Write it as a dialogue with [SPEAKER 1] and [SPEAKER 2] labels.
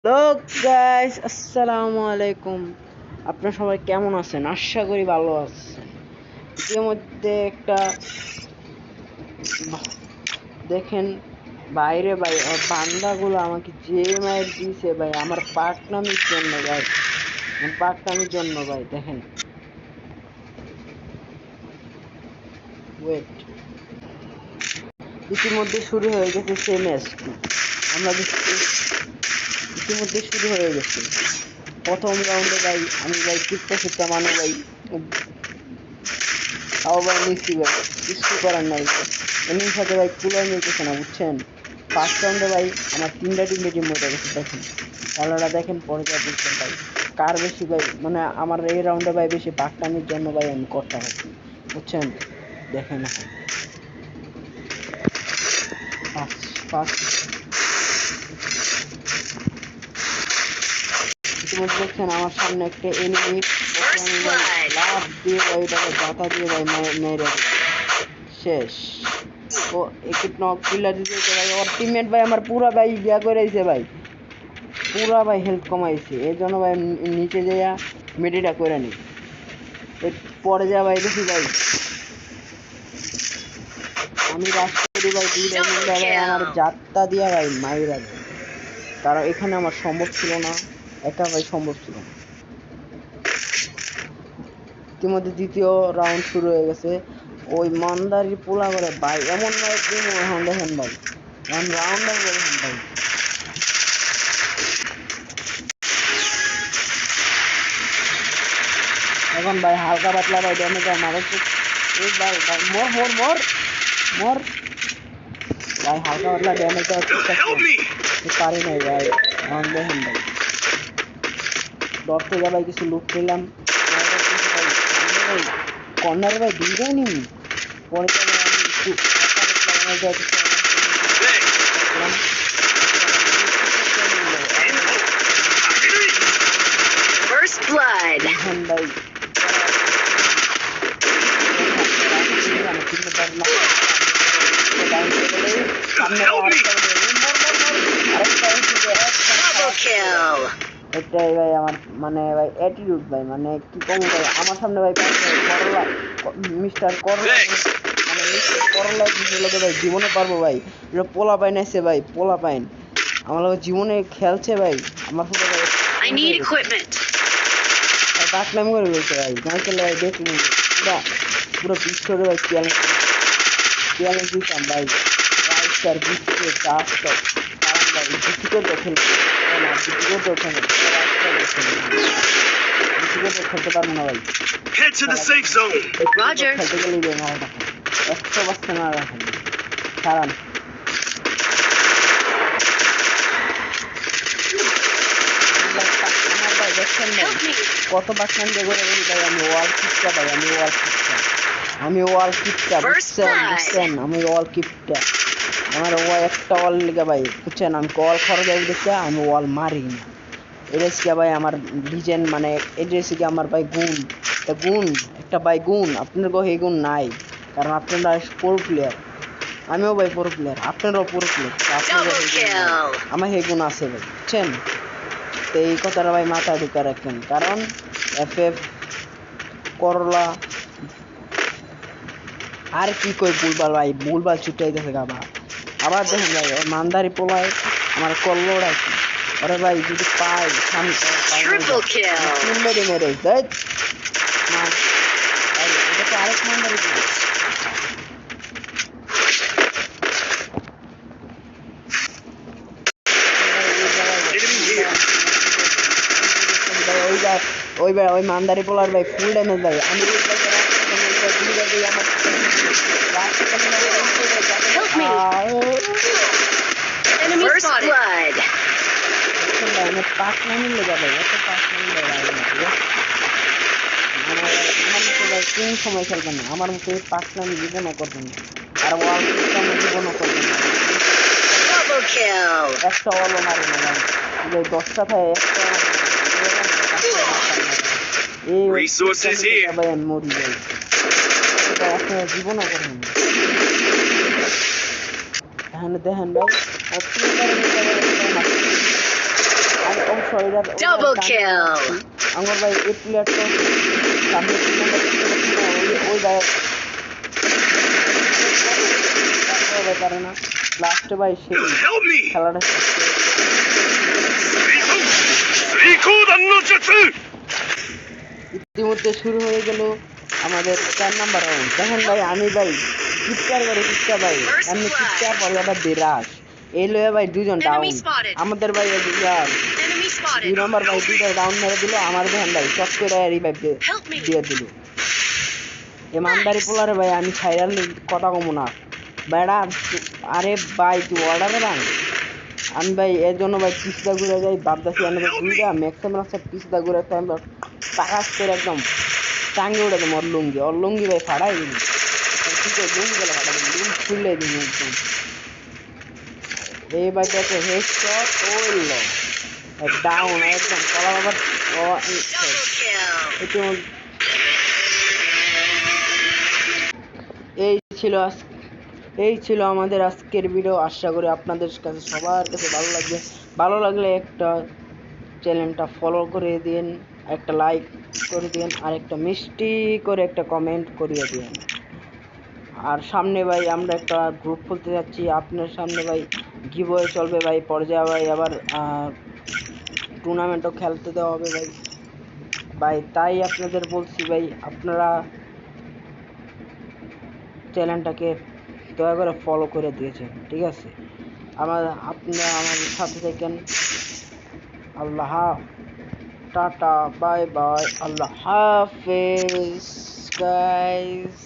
[SPEAKER 1] Hello guys, আসসালামু আলাইকুম। আপনারা সবাই কেমন আছেন? আশা করি ভালো আছেন। ইতিমধ্যে একটা দেখেন বাইরে ভাই বান্দাগুলো আমাকে যে মায়ের দিয়েছে ভাই আমার পাকনামির জন্য ভাই, আমার পাকনামির জন্য ভাই। দেখেন, ওয়েট, ইতিমধ্যে শুরু হয়ে গেছে সেই ম্যাচটি। আমরা দেখছি ইতিমধ্যে শুরু হয়ে গেছে প্রথম রাউন্ডে ভাই। আমি ভাই টিপটা মানো ভাই, তাও ভাই নিচ্ছি ভাই, কিছু করার নাই ভাই। এমনির সাথে ভাই কুলার মিলতেছে না, বুঝছেন। ফার্স্ট রাউন্ডে ভাই আমার তিনটা টিম মরে গেছে। দেখেন খেলাটা দেখেন, পরে যা বুঝছেন ভাই কার বেশি ভাই, মানে আমার এই রাউন্ডে ভাই বেশি পাকটামির জন্য ভাই আমি করতে হবে, বুঝছেন। দেখেন এখন ফার্স্ট ফার্স্ট ইতিমধ্যে দেখছেন আমার সামনে একটা এনিমি, আমি ভাই লাভ দিয়ে ভাই এটাকে গাতা দিয়ে ভাই মেরে শেষ। ও একটু নক কিলার দিতে ভাই, ওর টিমমেট ভাই আমার পুরা ভাই ইয়া করেছে ভাই, পুরা ভাই হেলথ কমাইছে। এর জন্য ভাই নিচে যাইয়া মেডিটা করে নি। পরে যা ভাই দেখি ভাই আমি রাষ্ট্রপতি ভাই দুইটা মিলে ভাই আমার যাত্রা দিয়া ভাই মাইরা দেয়, কারণ এখানে আমার সম্ভব ছিল না, একা ভাই সম্ভব ছিল না। ইতিমধ্যে দ্বিতীয় রাউন্ড শুরু হয়ে গেছে। ওই মন্দারি পোলা করে ভাই এমন ভাই এখন দেখেন ভাই, ওয়ান রাউন্ড দেখেন ভাই। এখন ভাই হালকা পাতলা ভাই ড্যামেজ মারে ভাই, ভাই মর মর মর মর ভাই, হালকা পাতলা ড্যামেজ দেওয়ার চেষ্টা করি, পারি নাই ভাই। এখন দেখেন ভাই ডট থেকে ভাই কিছু লুট পেলাম ভাই, কর্নার ভাই দুইটাই নিই। পরে আমি একটু
[SPEAKER 2] First blood.
[SPEAKER 1] দেখেন ভাই
[SPEAKER 2] Double kill.
[SPEAKER 1] এটাই ভাই আমার মানে ভাই অ্যাটিটিউড ভাই, মানে কি কম ভাই আমার সামনে ভাই করলা, মিস্টার করলা, মানে মিস্টার করলা লোকে ভাই জীবনে পারবো ভাই। এটা পোলা পাইন আছে ভাই, পোলা পাইন আমার লোক জীবনে খেলছে ভাই। আমার সাথে ভাই
[SPEAKER 2] I need equipment.
[SPEAKER 1] ডাকলাম করে বলছে ভাই, না চলে ভাই দেখলেন পুরা পুরো বিশ্বরে ভাই চ্যালেঞ্জ দিতাম ভাই। রাইস্টার বিস্কুট চাষটা কারণ ভাই বিস্কুট দেখেন না, বিস্কুট দেখেন বিস্কুট খেলতে পারবো না ভাই।
[SPEAKER 2] Head to the safe zone. Roger.
[SPEAKER 1] খেলতে গেলেই ভাই মারা রাখেন, 100% মারা রাখেন কারণ আমার ভাই দেখছেন ভাই কত বাসন দিয়ে করে বলি ভাই, আমি ওয়াল কিপটা ভাই, আমি ওয়াল কিপটা, আমি ওয়াল কিপটা, বুঝছেন আমি ওয়াল কিপটা। আমার ওয়াল একটা ওয়াল লেগে ভাই, বুঝছেন, আমি ওয়াল খরচ যাই দেখে আমি ওয়াল মারি না। এটা হচ্ছে ভাই আমার লিজেন্ড, মানে এটা হচ্ছে কি আমার ভাই গুণ, একটা গুণ, একটা ভাই গুণ। আপনার গো এই গুণ নাই, কারণ আপনারা প্রো প্লেয়ার, আমিও ভাই প্রো প্লেয়ার, আপনারাও প্রো প্লেয়ার, আমার এই গুণ আছে ভাই, বুঝছেন। তো এই কথাটা ভাই মাথায় ঢুকে রাখেন, কারণ এফএফ করলা আর কি কই ভুলবার ভাই, ভুলবার ছুটাই দেখে আবার আবার দেখেন ভাই ওর মানদারি পোলায় আমার করলো রাখি, ওরে ভাই যদি পাই সামনে মেরে দেয় না ভাই, এটা তো আরেক মানদারি পোলা। ওই ভাই ওই মানদারি পোলার ভাই ফুল ড্যামেজ ভাই, আমি কোন সময় খেলবেন না আমার মতো পাঁচলামি জীবনও করবেন না, আর ওয়ার্ল্ড জীবনও করবেন না, একটা ওয়ালও মারি না ভাই, 10টা থাকে একটা এই ভাই আমি মরি যাই, আপনারা জীবনও করবেন না। এখানে দেখেন ভাই ওইটার
[SPEAKER 2] Double kill.
[SPEAKER 1] আমার ভাই এই প্লেয়ার তো সামনে ওই ভাই পারে না লাস্টে ভাই সেই
[SPEAKER 2] Help me.
[SPEAKER 1] খেলাটা শেষ করে দিল।
[SPEAKER 2] 水光弾の術
[SPEAKER 1] ইতিমধ্যে শুরু হয়ে গেল আমাদের 4 নাম্বার রাউন্ড। দেখেন ভাই আমি ভাই কিপটার করে কিপটা ভাই আমি কিপটা পরে আবার বিরাজ এই লয়ে ভাই দুজন ডাউন আমাদের ভাই
[SPEAKER 2] Enemy
[SPEAKER 1] 2
[SPEAKER 2] spotted.
[SPEAKER 1] নম্বর ভাই দুইটা ডাউন মেরে দিল আমার দেখেন ভাই চক করে রিভাইভ
[SPEAKER 2] Help me.
[SPEAKER 1] দিয়ে দিল ইমানদারি পোলারে ভাই আমি ছাইরাল কথা কমু না বেড়া আরে ভাই তুই অর্ডারে বাং আমি ভাই এর জন্য ভাই পিছদা ঘুরে যাই ভাবতেছি আমি দুইটা ম্যাক্সিমাম আছে পিছদা ঘুরে টাইম টাকাস করে একদম টাঙ্গে উঠে দেবো ওর লুঙ্গি ভাই ফাড়াই দিন কি করে লুঙ্গি গেলে ফাটা দিন লুঙ্গি খুললে দিন একদম এই ভাই দেখে হেডশট ওইল ডাউন একদম কলা বাবার
[SPEAKER 2] Double kill.
[SPEAKER 1] এই ছিল আমাদের আজকের ভিডিও আশা করি আপনাদের কাছে সবার কাছে ভালো লাগলে একটা চ্যানেলটা ফলো করে দিন একটা লাইক করে দিন আর একটা মিষ্টি করে একটা কমেন্ট করিয়ে দিন আর সামনে ভাই আমরা একটা গ্রুপ খুলতে যাচ্ছি আপনার সামনে ভাই গিভওয়ে চলবে ভাই পর্যায়ে ভাই আবার টুর্নামেন্টও খেলতে দেওয়া হবে ভাই তাই আপনাদের বলছি ভাই আপনারা চ্যানেলটাকে দয়া করে ফলো করে দিয়েছেন ঠিক আছে আপনারা আমাদের সাথে থাকেন আল্লাহ টাটা বাই বাই আল্লাহ হাফেজ গাইস